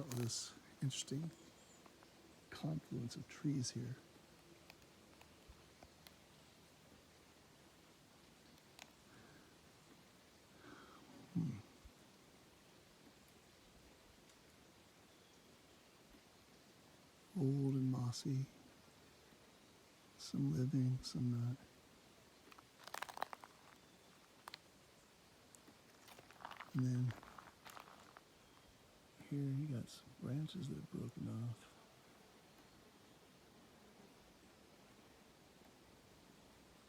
got all this interesting confluence of trees here. Old and mossy, some living, some not. And then here you got some branches that have broken off.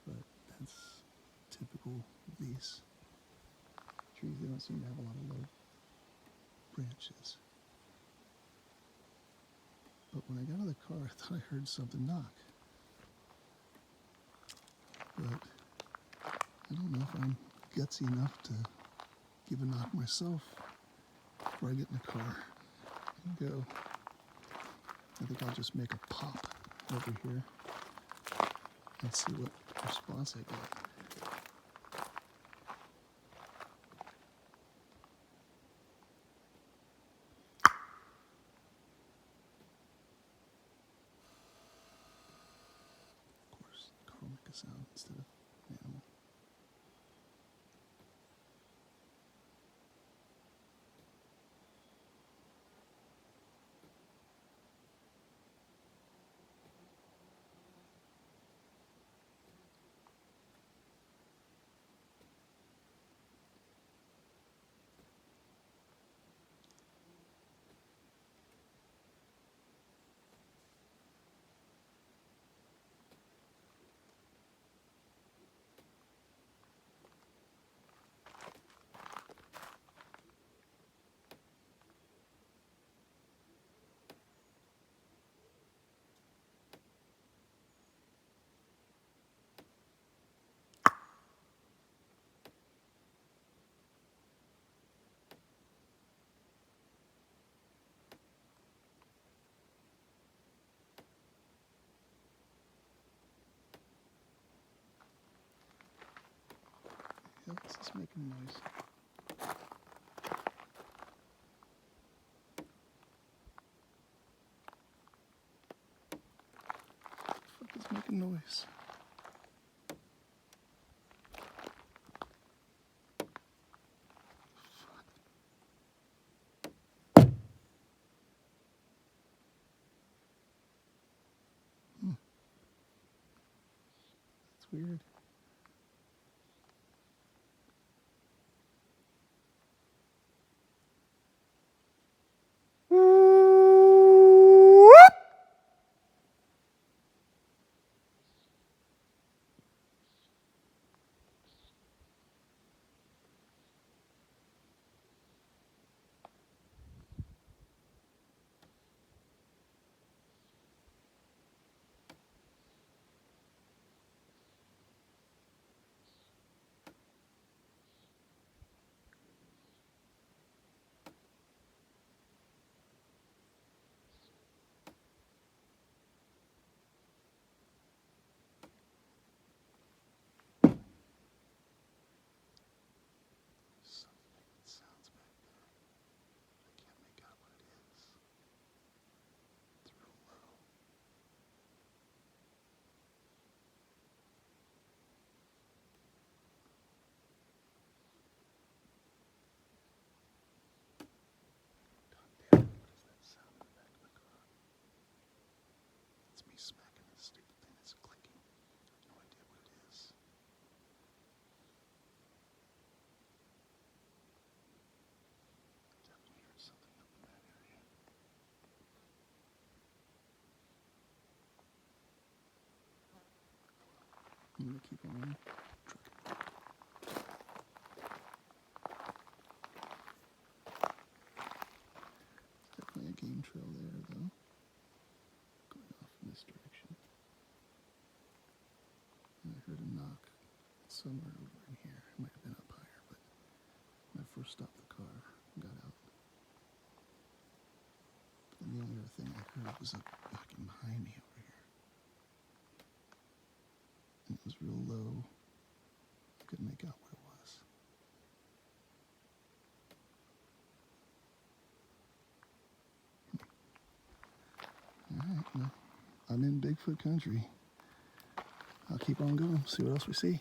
But that's typical of these trees. They don't seem to have a lot of low branches. But when I got out of the car, I thought I heard something knock. But I don't know if I'm gutsy enough to give a knock myself before I get in the car and go. I think I'll just make a pop over here and see what response I get. Of course, the car will make a sound instead of an animal. Yep, this is making noise. What the fuck is making noise? That's weird. Something making sounds back there. I can't make out what it is. It's real low. God damn it, what is that sound in the back of my car? It's me smacking this stupid thing that's clicking. No idea what it is. Definitely heard something up in that area. I'm gonna keep on running. Definitely a game trail there, though. Going off in this direction. And I heard a knock somewhere over in here. It might have been up higher, but when I first stopped the car and got out. And the only other thing I heard was up back in behind me over here. And it was real low. I couldn't make out what it was. I'm in Bigfoot country. I'll keep on going, see what else we see.